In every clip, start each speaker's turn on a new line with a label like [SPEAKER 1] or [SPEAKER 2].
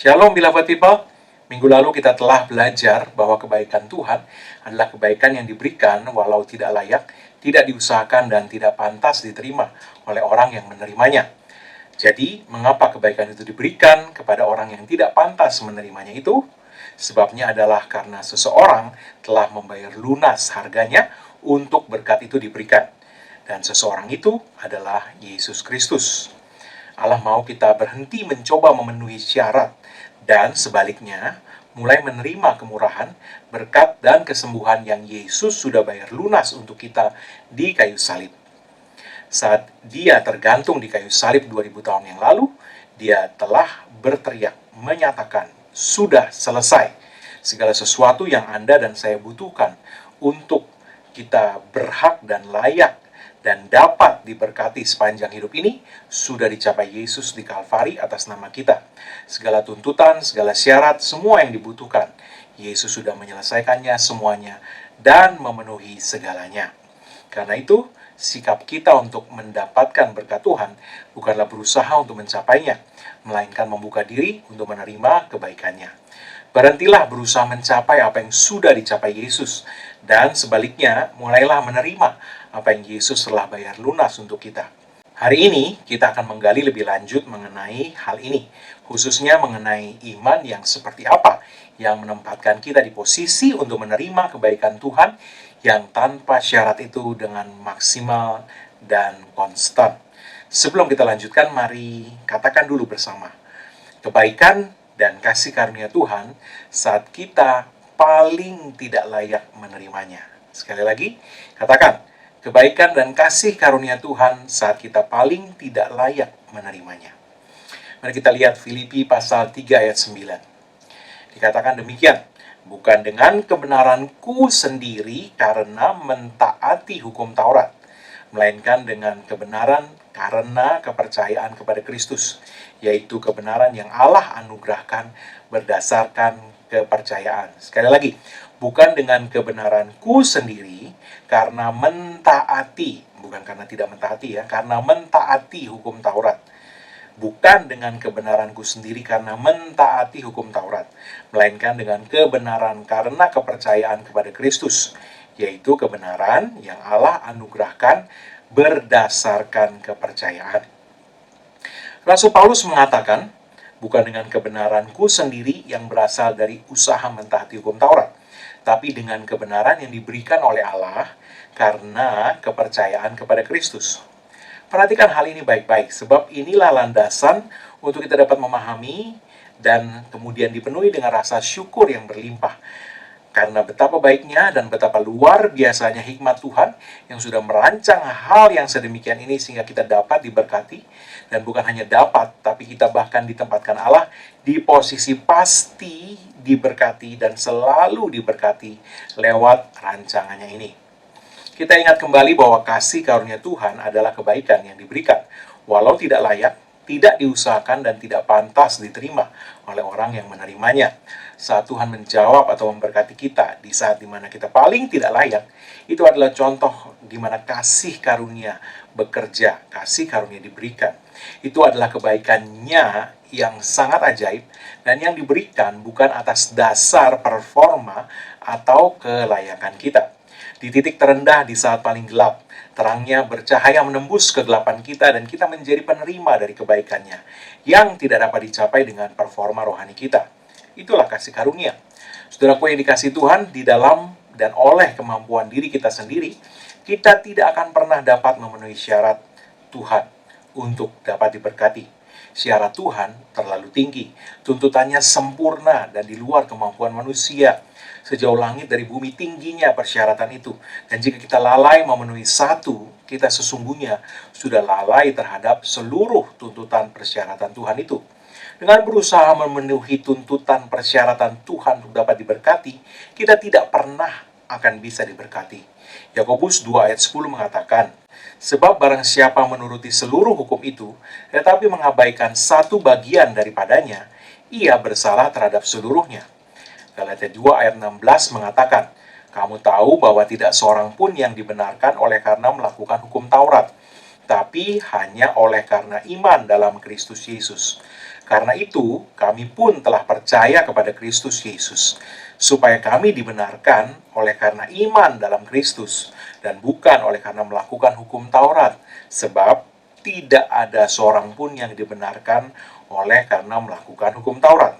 [SPEAKER 1] Shalom beloved people. Minggu lalu kita telah belajar bahwa kebaikan Tuhan adalah kebaikan yang diberikan walau tidak layak, tidak diusahakan dan tidak pantas diterima oleh orang yang menerimanya. Jadi, mengapa kebaikan itu diberikan kepada orang yang tidak pantas menerimanya itu? Sebabnya adalah karena seseorang telah membayar lunas harganya untuk berkat itu diberikan. Dan seseorang itu adalah Yesus Kristus. Allah mau kita berhenti mencoba memenuhi syarat dan sebaliknya mulai menerima kemurahan, berkat dan kesembuhan yang Yesus sudah bayar lunas untuk kita di kayu salib. Saat dia tergantung di kayu salib 2000 tahun yang lalu, dia telah berteriak menyatakan, sudah selesai. Segala sesuatu yang Anda dan saya butuhkan untuk kita berhak dan layak dan dapat diberkati sepanjang hidup ini sudah dicapai Yesus di Kalvari atas nama kita. Segala tuntutan, segala syarat, semua yang dibutuhkan, Yesus sudah menyelesaikannya semuanya dan memenuhi segalanya. Karena itu, sikap kita untuk mendapatkan berkat Tuhan bukanlah berusaha untuk mencapainya, melainkan membuka diri untuk menerima kebaikannya. Berhentilah berusaha mencapai apa yang sudah dicapai Yesus, dan sebaliknya, mulailah menerima apa yang Yesus telah bayar lunas untuk kita. Hari ini, kita akan menggali lebih lanjut mengenai hal ini, khususnya mengenai iman yang seperti apa, yang menempatkan kita di posisi untuk menerima kebaikan Tuhan, yang tanpa syarat itu dengan maksimal dan konstan. Sebelum kita lanjutkan, mari katakan dulu bersama. Kebaikan dan kasih karunia Tuhan saat kita paling tidak layak menerimanya. Sekali lagi, katakan, kebaikan dan kasih karunia Tuhan saat kita paling tidak layak menerimanya. Mari kita lihat Filipi pasal 3 ayat 9. Dikatakan demikian, bukan dengan kebenaranku sendiri karena mentaati hukum Taurat, melainkan dengan kebenaran karena kepercayaan kepada Kristus, yaitu kebenaran yang Allah anugerahkan berdasarkan kepercayaan. Sekali lagi, bukan dengan kebenaranku sendiri karena mentaati, bukan karena tidak mentaati ya, karena mentaati hukum Taurat. Bukan dengan kebenaranku sendiri karena mentaati hukum Taurat, melainkan dengan kebenaran karena kepercayaan kepada Kristus, yaitu kebenaran yang Allah anugerahkan berdasarkan kepercayaan. Rasul Paulus mengatakan, bukan dengan kebenaranku sendiri yang berasal dari usaha mentaati hukum Taurat, tapi dengan kebenaran yang diberikan oleh Allah karena kepercayaan kepada Kristus. Perhatikan hal ini baik-baik, sebab inilah landasan untuk kita dapat memahami dan kemudian dipenuhi dengan rasa syukur yang berlimpah. Karena betapa baiknya dan betapa luar biasanya hikmat Tuhan yang sudah merancang hal yang sedemikian ini sehingga kita dapat diberkati. Dan bukan hanya dapat, tapi kita bahkan ditempatkan Allah di posisi pasti diberkati dan selalu diberkati lewat rancangannya ini. Kita ingat kembali bahwa kasih karunia Tuhan adalah kebaikan yang diberikan, walau tidak layak, tidak diusahakan, dan tidak pantas diterima oleh orang yang menerimanya. Saat Tuhan menjawab atau memberkati kita di saat dimana kita paling tidak layak, itu adalah contoh di mana kasih karunia bekerja, kasih karunia diberikan. Itu adalah kebaikannya yang sangat ajaib dan yang diberikan bukan atas dasar performa atau kelayakan kita. Di titik terendah di saat paling gelap, terangnya bercahaya menembus kegelapan kita dan kita menjadi penerima dari kebaikannya yang tidak dapat dicapai dengan performa rohani kita. Itulah kasih karunia. Saudaraku yang dikasihi Tuhan, di dalam dan oleh kemampuan diri kita sendiri, kita tidak akan pernah dapat memenuhi syarat Tuhan untuk dapat diberkati. Syarat Tuhan terlalu tinggi, tuntutannya sempurna dan di luar kemampuan manusia. Sejauh langit dari bumi tingginya persyaratan itu. Dan jika kita lalai memenuhi satu, kita sesungguhnya sudah lalai terhadap seluruh tuntutan persyaratan Tuhan itu. Dengan berusaha memenuhi tuntutan persyaratan Tuhan untuk dapat diberkati, kita tidak pernah akan bisa diberkati. Yakobus 2 ayat 10 mengatakan, sebab barang siapa menuruti seluruh hukum itu, tetapi mengabaikan satu bagian daripadanya, ia bersalah terhadap seluruhnya. Galatia 2 ayat 16 mengatakan, kamu tahu bahwa tidak seorang pun yang dibenarkan oleh karena melakukan hukum Taurat, tapi hanya oleh karena iman dalam Kristus Yesus. Karena itu, kami pun telah percaya kepada Kristus Yesus, supaya kami dibenarkan oleh karena iman dalam Kristus, dan bukan oleh karena melakukan hukum Taurat, sebab tidak ada seorang pun yang dibenarkan oleh karena melakukan hukum Taurat.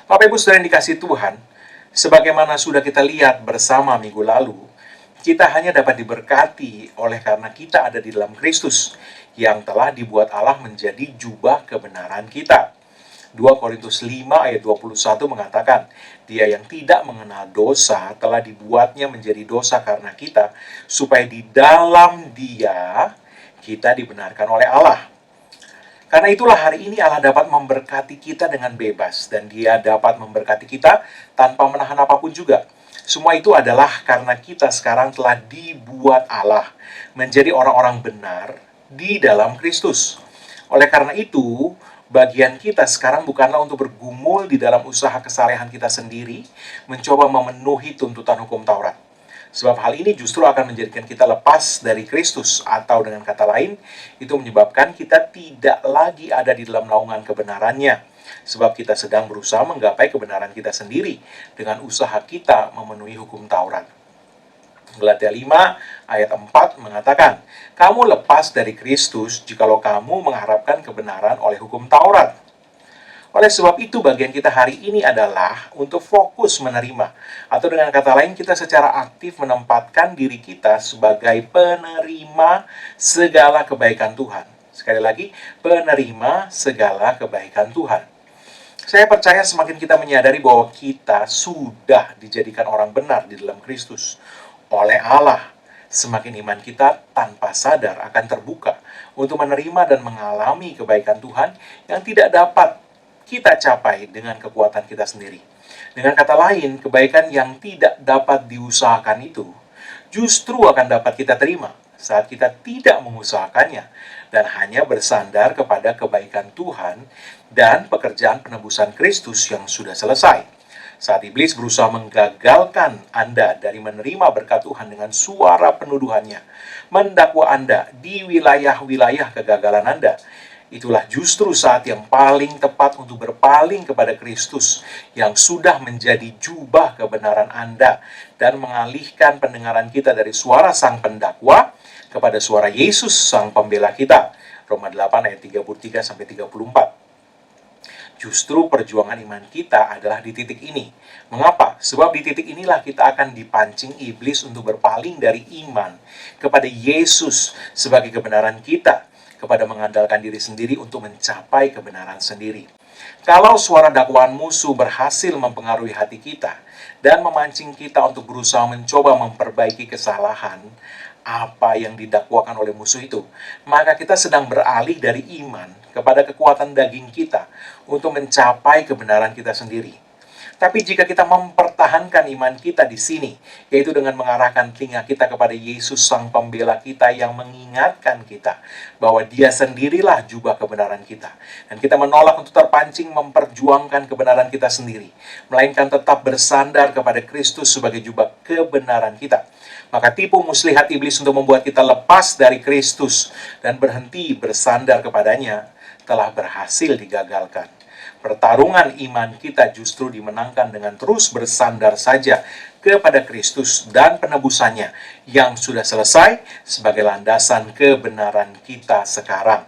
[SPEAKER 1] Bapak Ibu Saudara yang dikasihi Tuhan, sebagaimana sudah kita lihat bersama minggu lalu, kita hanya dapat diberkati oleh karena kita ada di dalam Kristus, yang telah dibuat Allah menjadi jubah kebenaran kita. 2 Korintus 5 ayat 21 mengatakan, Dia yang tidak mengenal dosa telah dibuatnya menjadi dosa karena kita, supaya di dalam Dia kita dibenarkan oleh Allah. Karena itulah hari ini Allah dapat memberkati kita dengan bebas, dan Dia dapat memberkati kita tanpa menahan apapun juga. Semua itu adalah karena kita sekarang telah dibuat Allah menjadi orang-orang benar di dalam Kristus. Oleh karena itu, bagian kita sekarang bukanlah untuk bergumul di dalam usaha kesalehan kita sendiri, mencoba memenuhi tuntutan hukum Taurat. Sebab hal ini justru akan menjadikan kita lepas dari Kristus, atau dengan kata lain, itu menyebabkan kita tidak lagi ada di dalam naungan kebenarannya. Sebab kita sedang berusaha menggapai kebenaran kita sendiri dengan usaha kita memenuhi hukum Taurat. Galatia 5 ayat 4 mengatakan, kamu lepas dari Kristus jikalau kamu mengharapkan kebenaran oleh hukum Taurat. Oleh sebab itu, bagian kita hari ini adalah untuk fokus menerima, atau dengan kata lain, kita secara aktif menempatkan diri kita sebagai penerima segala kebaikan Tuhan. Sekali lagi, penerima segala kebaikan Tuhan. Saya percaya semakin kita menyadari bahwa kita sudah dijadikan orang benar di dalam Kristus oleh Allah, semakin iman kita tanpa sadar akan terbuka untuk menerima dan mengalami kebaikan Tuhan yang tidak dapat kita capai dengan kekuatan kita sendiri. Dengan kata lain, kebaikan yang tidak dapat diusahakan itu justru akan dapat kita terima saat kita tidak mengusahakannya dan hanya bersandar kepada kebaikan Tuhan dan pekerjaan penebusan Kristus yang sudah selesai. Saat iblis berusaha menggagalkan Anda dari menerima berkat Tuhan dengan suara penuduhannya, mendakwa Anda di wilayah-wilayah kegagalan Anda, itulah justru saat yang paling tepat untuk berpaling kepada Kristus yang sudah menjadi jubah kebenaran Anda dan mengalihkan pendengaran kita dari suara sang pendakwa kepada suara Yesus sang pembela kita. Roma 8 ayat 33 sampai 34. Justru perjuangan iman kita adalah di titik ini. Mengapa? Sebab di titik inilah kita akan dipancing iblis untuk berpaling dari iman kepada Yesus sebagai kebenaran kita, kepada mengandalkan diri sendiri untuk mencapai kebenaran sendiri. Kalau suara dakwaan musuh berhasil mempengaruhi hati kita dan memancing kita untuk berusaha mencoba memperbaiki kesalahan apa yang didakwakan oleh musuh itu, maka kita sedang beralih dari iman kepada kekuatan daging kita untuk mencapai kebenaran kita sendiri. Tapi jika kita mempertahankan iman kita di sini, yaitu dengan mengarahkan telinga kita kepada Yesus sang pembela kita yang mengingatkan kita bahwa Dia sendirilah jubah kebenaran kita, dan kita menolak untuk terpancing memperjuangkan kebenaran kita sendiri, melainkan tetap bersandar kepada Kristus sebagai jubah kebenaran kita, maka tipu muslihat iblis untuk membuat kita lepas dari Kristus dan berhenti bersandar kepadanya telah berhasil digagalkan. Pertarungan iman kita justru dimenangkan dengan terus bersandar saja kepada Kristus dan penebusannya yang sudah selesai sebagai landasan kebenaran kita sekarang.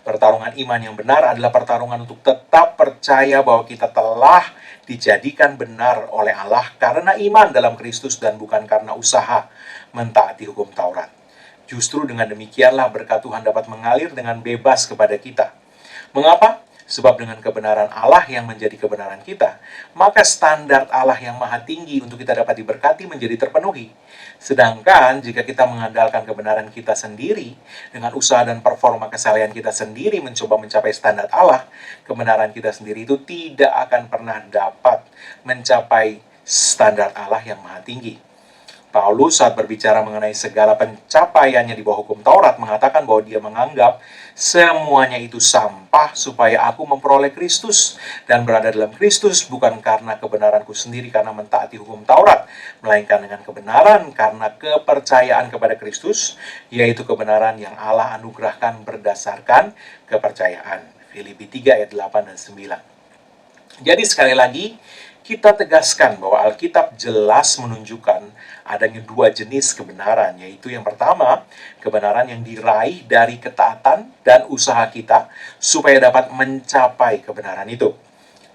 [SPEAKER 1] Pertarungan iman yang benar adalah pertarungan untuk tetap percaya bahwa kita telah dijadikan benar oleh Allah karena iman dalam Kristus dan bukan karena usaha mentaati hukum Taurat. Justru dengan demikianlah berkat Tuhan dapat mengalir dengan bebas kepada kita. Mengapa? Sebab dengan kebenaran Allah yang menjadi kebenaran kita, maka standar Allah yang maha tinggi untuk kita dapat diberkati menjadi terpenuhi. Sedangkan jika kita mengandalkan kebenaran kita sendiri, dengan usaha dan performa kesalehan kita sendiri mencoba mencapai standar Allah, kebenaran kita sendiri itu tidak akan pernah dapat mencapai standar Allah yang maha tinggi. Paulus saat berbicara mengenai segala pencapaiannya di bawah hukum Taurat mengatakan bahwa dia menganggap semuanya itu sampah supaya aku memperoleh Kristus dan berada dalam Kristus bukan karena kebenaranku sendiri karena mentaati hukum Taurat, melainkan dengan kebenaran karena kepercayaan kepada Kristus, yaitu kebenaran yang Allah anugerahkan berdasarkan kepercayaan. Filipi 3 ayat 8 dan 9. Jadi sekali lagi, kita tegaskan bahwa Alkitab jelas menunjukkan adanya dua jenis kebenaran, yaitu yang pertama, kebenaran yang diraih dari ketaatan dan usaha kita supaya dapat mencapai kebenaran itu.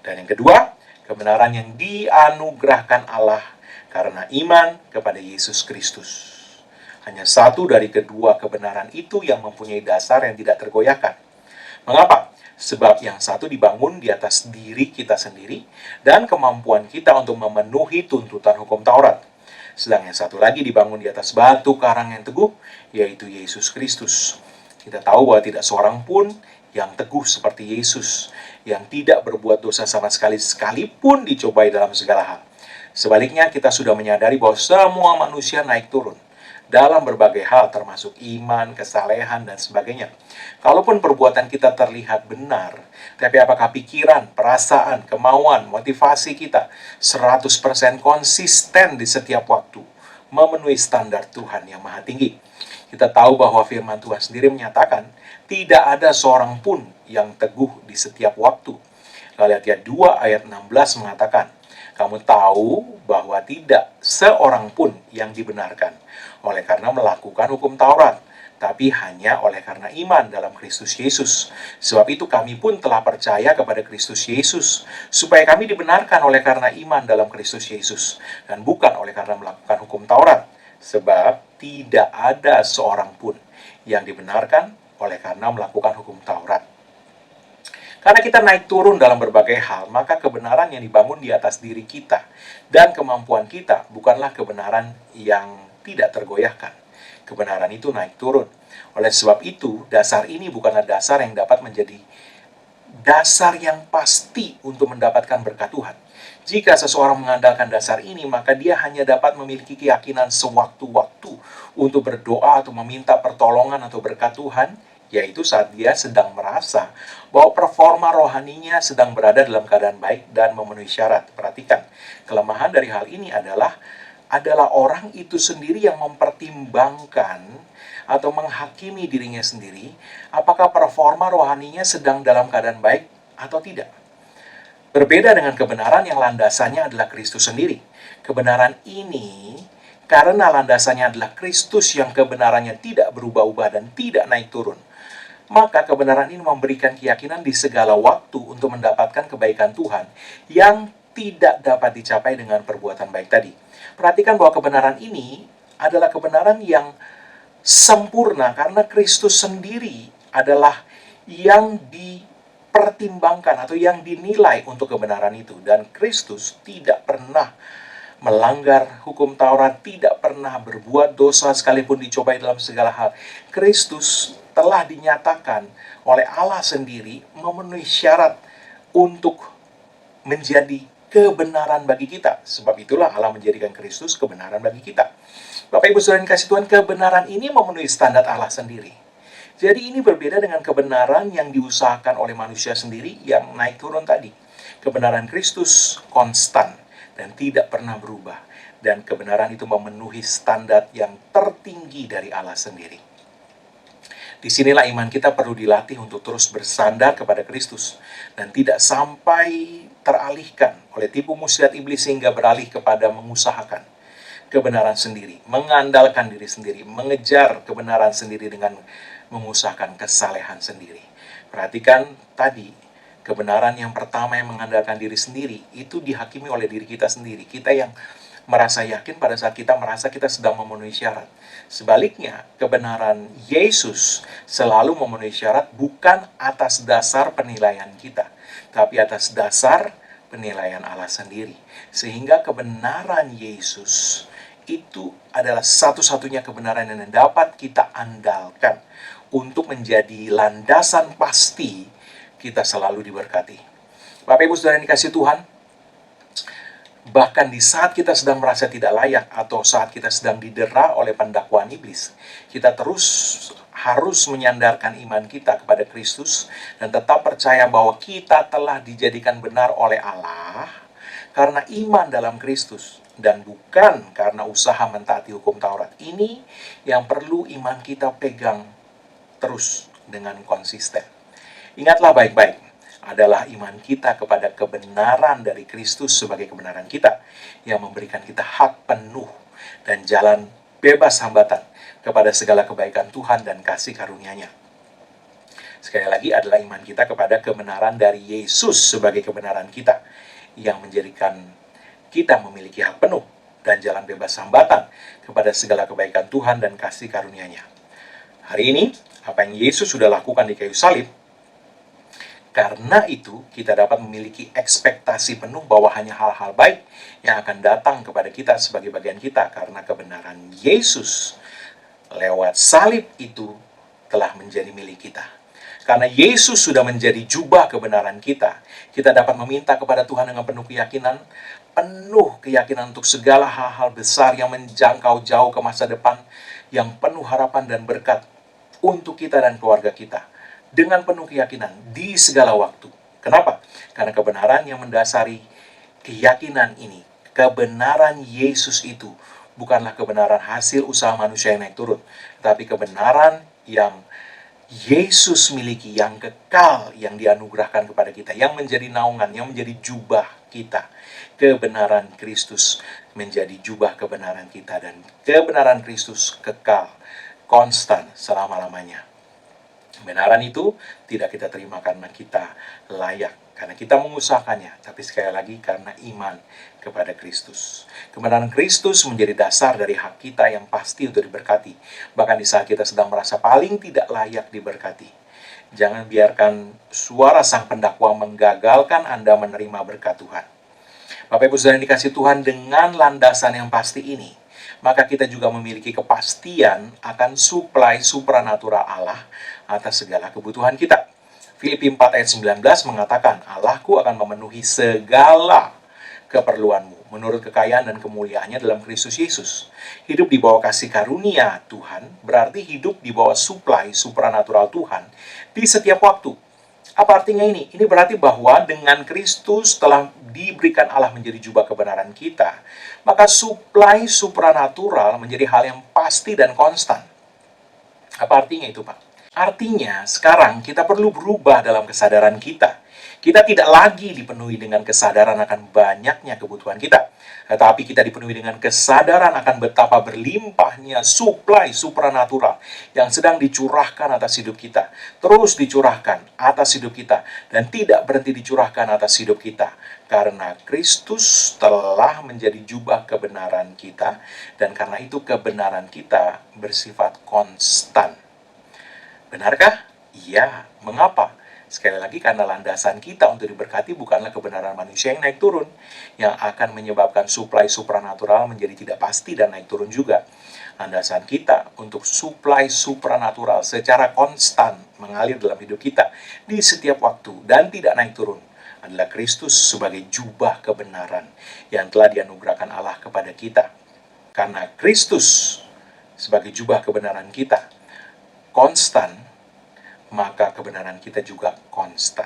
[SPEAKER 1] Dan yang kedua, kebenaran yang dianugerahkan Allah karena iman kepada Yesus Kristus. Hanya satu dari kedua kebenaran itu yang mempunyai dasar yang tidak tergoyahkan. Mengapa? Sebab yang satu dibangun di atas diri kita sendiri dan kemampuan kita untuk memenuhi tuntutan hukum Taurat. Sedang yang satu lagi dibangun di atas batu karang yang teguh, yaitu Yesus Kristus. Kita tahu bahwa tidak seorang pun yang teguh seperti Yesus, yang tidak berbuat dosa sama sekali, sekalipun dicobai dalam segala hal. Sebaliknya, kita sudah menyadari bahwa semua manusia naik turun dalam berbagai hal, termasuk iman, kesalehan, dan sebagainya. Kalaupun perbuatan kita terlihat benar, tapi apakah pikiran, perasaan, kemauan, motivasi kita 100% konsisten di setiap waktu memenuhi standar Tuhan yang maha tinggi? Kita tahu bahwa firman Tuhan sendiri menyatakan, tidak ada seorang pun yang teguh di setiap waktu. Galatia 2 ayat 16 mengatakan, kamu tahu bahwa tidak seorang pun yang dibenarkan oleh karena melakukan hukum Taurat, tapi hanya oleh karena iman dalam Kristus Yesus. Sebab itu kami pun telah percaya kepada Kristus Yesus, supaya kami dibenarkan oleh karena iman dalam Kristus Yesus, dan bukan oleh karena melakukan hukum Taurat. Sebab tidak ada seorang pun yang dibenarkan oleh karena melakukan hukum Taurat. Karena kita naik turun dalam berbagai hal, maka kebenaran yang dibangun di atas diri kita dan kemampuan kita bukanlah kebenaran yang tidak tergoyahkan. Kebenaran itu naik turun. Oleh sebab itu, dasar ini bukanlah dasar yang dapat menjadi dasar yang pasti untuk mendapatkan berkat Tuhan. Jika seseorang mengandalkan dasar ini, maka dia hanya dapat memiliki keyakinan sewaktu-waktu untuk berdoa atau meminta pertolongan atau berkat Tuhan, yaitu saat dia sedang merasa bahwa performa rohaninya sedang berada dalam keadaan baik dan memenuhi syarat. Perhatikan, kelemahan dari hal ini adalah orang itu sendiri yang mempertimbangkan atau menghakimi dirinya sendiri apakah performa rohaninya sedang dalam keadaan baik atau tidak. Berbeda dengan kebenaran yang landasannya adalah Kristus sendiri. Kebenaran ini karena landasannya adalah Kristus yang kebenarannya tidak berubah-ubah dan tidak naik turun, maka kebenaran ini memberikan keyakinan di segala waktu untuk mendapatkan kebaikan Tuhan yang tidak dapat dicapai dengan perbuatan baik tadi. Perhatikan bahwa kebenaran ini adalah kebenaran yang sempurna karena Kristus sendiri adalah yang dipertimbangkan atau yang dinilai untuk kebenaran itu. Dan Kristus tidak pernah melanggar hukum Taurat, tidak pernah berbuat dosa sekalipun dicobai dalam segala hal. Kristus telah dinyatakan oleh Allah sendiri memenuhi syarat untuk menjadi kebenaran bagi kita. Sebab itulah Allah menjadikan Kristus kebenaran bagi kita. Bapak Ibu Saudara yang kasih Tuhan, kebenaran ini memenuhi standar Allah sendiri. Jadi ini berbeda dengan kebenaran yang diusahakan oleh manusia sendiri yang naik turun tadi. Kebenaran Kristus konstan dan tidak pernah berubah. Dan kebenaran itu memenuhi standar yang tertinggi dari Allah sendiri. Disinilah iman kita perlu dilatih untuk terus bersandar kepada Kristus dan tidak sampai teralihkan oleh tipu muslihat iblis sehingga beralih kepada mengusahakan kebenaran sendiri, mengandalkan diri sendiri, mengejar kebenaran sendiri dengan mengusahakan kesalehan sendiri. Perhatikan tadi, kebenaran yang pertama yang mengandalkan diri sendiri itu dihakimi oleh diri kita sendiri. Kita yang merasa yakin pada saat kita merasa kita sedang memenuhi syarat. Sebaliknya, kebenaran Yesus selalu memenuhi syarat bukan atas dasar penilaian kita, tapi atas dasar penilaian Allah sendiri. Sehingga kebenaran Yesus itu adalah satu-satunya kebenaran yang dapat kita andalkan untuk menjadi landasan pasti kita selalu diberkati. Bapak Ibu Saudara yang dikasihi Tuhan, bahkan di saat kita sedang merasa tidak layak atau saat kita sedang didera oleh pendakwaan iblis, kita terus harus menyandarkan iman kita kepada Kristus dan tetap percaya bahwa kita telah dijadikan benar oleh Allah karena iman dalam Kristus dan bukan karena usaha mentaati hukum Taurat. Ini yang perlu iman kita pegang terus dengan konsisten. Ingatlah baik-baik, adalah iman kita kepada kebenaran dari Kristus sebagai kebenaran kita yang memberikan kita hak penuh dan jalan bebas hambatan kepada segala kebaikan Tuhan dan kasih karunia-Nya. Sekali lagi, adalah iman kita kepada kebenaran dari Yesus sebagai kebenaran kita yang menjadikan kita memiliki hak penuh dan jalan bebas hambatan kepada segala kebaikan Tuhan dan kasih karunia-Nya. Hari ini, apa yang Yesus sudah lakukan di kayu salib, karena itu kita dapat memiliki ekspektasi penuh bahwa hanya hal-hal baik yang akan datang kepada kita sebagai bagian kita, karena kebenaran Yesus lewat salib itu telah menjadi milik kita. Karena Yesus sudah menjadi jubah kebenaran kita, kita dapat meminta kepada Tuhan dengan penuh keyakinan untuk segala hal-hal besar yang menjangkau jauh ke masa depan, yang penuh harapan dan berkat untuk kita dan keluarga kita, dengan penuh keyakinan di segala waktu. Kenapa? Karena kebenaran yang mendasari keyakinan ini, kebenaran Yesus itu, bukanlah kebenaran hasil usaha manusia yang naik turun, tetapi kebenaran yang Yesus miliki, yang kekal, yang dianugerahkan kepada kita, yang menjadi naungan, yang menjadi jubah kita. Kebenaran Kristus menjadi jubah kebenaran kita, dan kebenaran Kristus kekal, konstan selama-lamanya. Kebenaran itu tidak kita terima karena kita layak, karena kita mengusahakannya, tapi sekali lagi karena iman kepada Kristus. Kebenaran Kristus menjadi dasar dari hak kita yang pasti untuk diberkati, bahkan di saat kita sedang merasa paling tidak layak diberkati. Jangan biarkan suara sang pendakwa menggagalkan Anda menerima berkat Tuhan. Bapak Ibu Saudara yang dikasihi Tuhan, dengan landasan yang pasti ini, maka kita juga memiliki kepastian akan suplai supranatural Allah atas segala kebutuhan kita. Filipi 4 ayat 19 mengatakan, Allahku akan memenuhi segala keperluanmu menurut kekayaan dan kemuliaannya dalam Kristus Yesus. Hidup di bawah kasih karunia Tuhan berarti hidup di bawah suplai supranatural Tuhan di setiap waktu. Apa artinya ini? Ini berarti bahwa dengan Kristus telah diberikan Allah menjadi jubah kebenaran kita, maka suplai supranatural menjadi hal yang pasti dan konstan. Apa artinya itu, Pak? Artinya, sekarang kita perlu berubah dalam kesadaran kita. Kita tidak lagi dipenuhi dengan kesadaran akan banyaknya kebutuhan kita, tetapi kita dipenuhi dengan kesadaran akan betapa berlimpahnya suplai supranatural yang sedang dicurahkan atas hidup kita, terus dicurahkan atas hidup kita, dan tidak berhenti dicurahkan atas hidup kita. Karena Kristus telah menjadi jubah kebenaran kita, dan karena itu kebenaran kita bersifat konstan. Benarkah? Iya. Mengapa? Sekali lagi, karena landasan kita untuk diberkati bukanlah kebenaran manusia yang naik turun, yang akan menyebabkan suplai supranatural menjadi tidak pasti dan naik turun juga. Landasan kita untuk suplai supranatural secara konstan mengalir dalam hidup kita di setiap waktu dan tidak naik turun adalah Kristus sebagai jubah kebenaran yang telah dianugerahkan Allah kepada kita. Karena Kristus sebagai jubah kebenaran kita konstan, maka kebenaran kita juga konstan.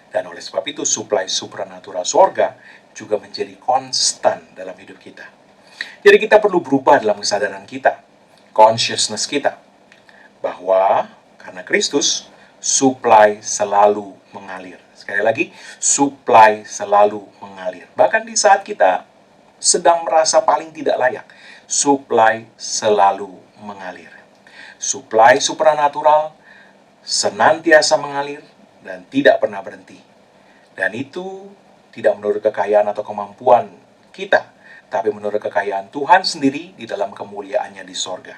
[SPEAKER 1] Dan oleh sebab itu, suplai supranatural sorga juga menjadi konstan dalam hidup kita. Jadi kita perlu berubah dalam kesadaran kita, consciousness kita, bahwa karena Kristus, suplai selalu mengalir. Sekali lagi, suplai selalu mengalir. Bahkan di saat kita sedang merasa paling tidak layak, suplai selalu mengalir. Suplai supranatural senantiasa mengalir dan tidak pernah berhenti. Dan itu tidak menurut kekayaan atau kemampuan kita, tapi menurut kekayaan Tuhan sendiri di dalam kemuliaannya di sorga.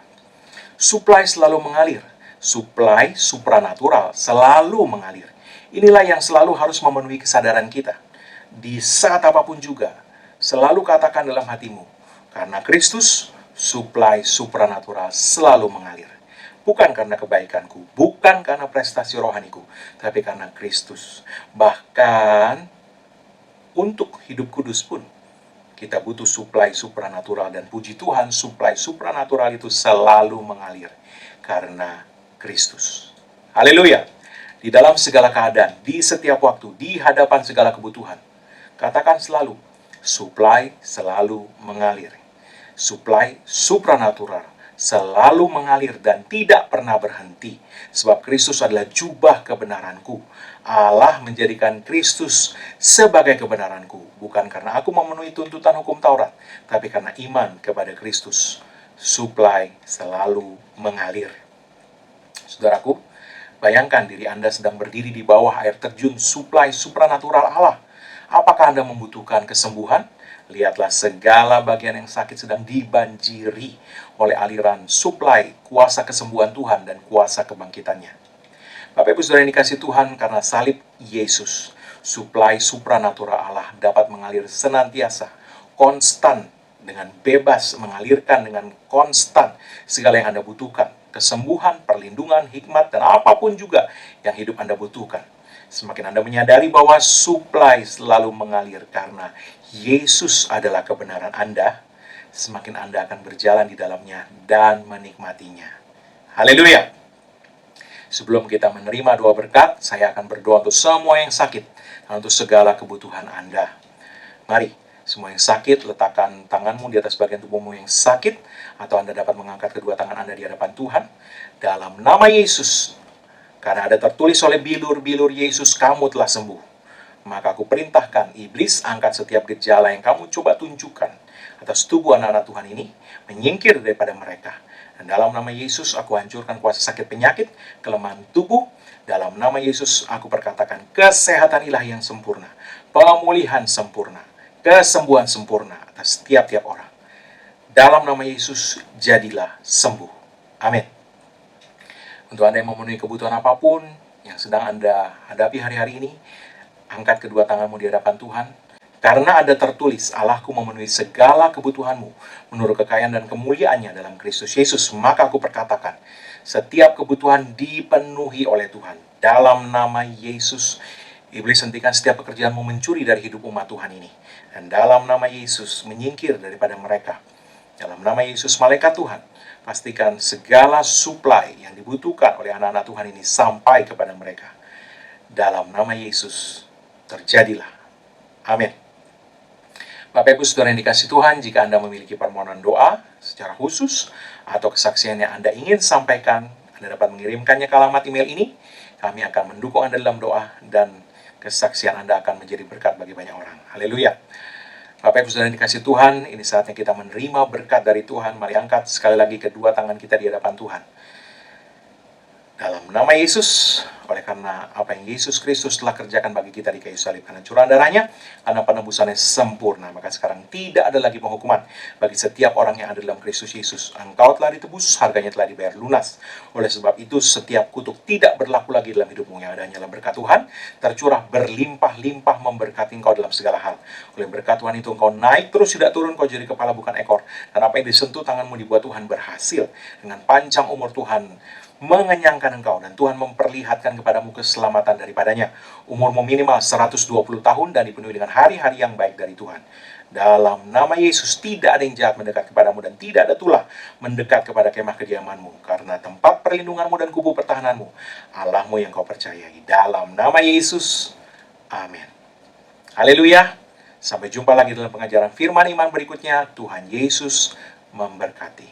[SPEAKER 1] Suplai selalu mengalir. Suplai supranatural selalu mengalir. Inilah yang selalu harus memenuhi kesadaran kita. Di saat apapun juga, selalu katakan dalam hatimu, karena Kristus, suplai supranatural selalu mengalir. Bukan karena kebaikanku, bukan karena prestasi rohaniku, tapi karena Kristus. Bahkan untuk hidup kudus pun kita butuh suplai supranatural, dan puji Tuhan, suplai supranatural itu selalu mengalir karena Kristus. Haleluya. Di dalam segala keadaan, di setiap waktu, di hadapan segala kebutuhan, katakan selalu, suplai selalu mengalir. Suplai supranatural selalu mengalir dan tidak pernah berhenti. Sebab Kristus adalah jubah kebenaranku. Allah menjadikan Kristus sebagai kebenaranku, bukan karena aku memenuhi tuntutan hukum Taurat, tapi karena iman kepada Kristus. Suplai selalu mengalir. Saudaraku, bayangkan diri Anda sedang berdiri di bawah air terjun suplai supranatural Allah. Apakah Anda membutuhkan kesembuhan? Lihatlah, segala bagian yang sakit sedang dibanjiri oleh aliran suplai kuasa kesembuhan Tuhan dan kuasa kebangkitannya. Bapak Ibu Saudara yang dikasih Tuhan, karena salib Yesus, suplai supranatural Allah dapat mengalir senantiasa, konstan, dengan bebas, mengalirkan dengan konstan segala yang Anda butuhkan. Kesembuhan, perlindungan, hikmat, dan apapun juga yang hidup Anda butuhkan. Semakin Anda menyadari bahwa suplai selalu mengalir karena Yesus adalah kebenaran Anda, semakin Anda akan berjalan di dalamnya dan menikmatinya. Haleluya! Sebelum kita menerima doa berkat, saya akan berdoa untuk semua yang sakit dan untuk segala kebutuhan Anda. Mari, semua yang sakit, letakkan tanganmu di atas bagian tubuhmu yang sakit, atau Anda dapat mengangkat kedua tangan Anda di hadapan Tuhan. Dalam nama Yesus, karena ada tertulis oleh bilur-bilur Yesus, kamu telah sembuh. Maka aku perintahkan iblis, angkat setiap gejala yang kamu coba tunjukkan atas tubuh anak-anak Tuhan ini, menyingkir daripada mereka. Dan dalam nama Yesus, aku hancurkan kuasa sakit penyakit, kelemahan tubuh. Dalam nama Yesus, aku perkatakan kesehatan ilahi yang sempurna, pemulihan sempurna, kesembuhan sempurna atas tiap-tiap orang. Dalam nama Yesus, jadilah sembuh. Amin. Untuk Anda yang memenuhi kebutuhan apapun yang sedang Anda hadapi hari-hari ini, angkat kedua tanganmu di hadapan Tuhan. Karena ada tertulis, Allahku memenuhi segala kebutuhanmu menurut kekayaan dan kemuliaannya dalam Kristus Yesus. Maka aku perkatakan, setiap kebutuhan dipenuhi oleh Tuhan. Dalam nama Yesus, iblis hentikan setiap pekerjaanmu mencuri dari hidup umat Tuhan ini. Dan dalam nama Yesus, menyingkir daripada mereka. Dalam nama Yesus, malaikat Tuhan, pastikan segala suplai yang dibutuhkan oleh anak-anak Tuhan ini sampai kepada mereka. Dalam nama Yesus, terjadilah. Amin. Bapak Ibu Saudara yang dikasih Tuhan, jika Anda memiliki permohonan doa secara khusus atau kesaksian yang Anda ingin sampaikan, Anda dapat mengirimkannya ke alamat email ini. Kami akan mendukung Anda dalam doa dan kesaksian Anda akan menjadi berkat bagi banyak orang. Haleluya. Bapak Ibu Saudara yang dikasih Tuhan, ini saatnya kita menerima berkat dari Tuhan. Mari angkat sekali lagi kedua tangan kita di hadapan Tuhan. Dalam nama Yesus, oleh karena apa yang Yesus Kristus telah kerjakan bagi kita di kayu salib, karena curahan darahnya, karena penebusannya sempurna, maka sekarang tidak ada lagi penghukuman bagi setiap orang yang ada dalam Kristus Yesus. Engkau telah ditebus, harganya telah dibayar lunas. Oleh sebab itu, setiap kutuk tidak berlaku lagi dalam hidupmu. Yang ada hanyalah berkat Tuhan, tercurah berlimpah-limpah memberkati engkau dalam segala hal. Oleh berkat Tuhan itu, engkau naik terus, tidak turun, kau jadi kepala bukan ekor. Dan apa yang disentuh tanganmu dibuat Tuhan berhasil. Dengan panjang umur Tuhan mengenyangkan engkau, dan Tuhan memperlihatkan kepadamu keselamatan daripadanya. Umurmu minimal 120 tahun dan dipenuhi dengan hari-hari yang baik dari Tuhan. Dalam nama Yesus, tidak ada yang jahat mendekat kepadamu dan tidak ada tulah mendekat kepada kemah kediamanmu, karena tempat perlindunganmu dan kubu pertahananmu, Allahmu yang kau percayai. Dalam nama Yesus, amin. Haleluya. Sampai jumpa lagi dalam pengajaran firman iman berikutnya. Tuhan Yesus memberkati.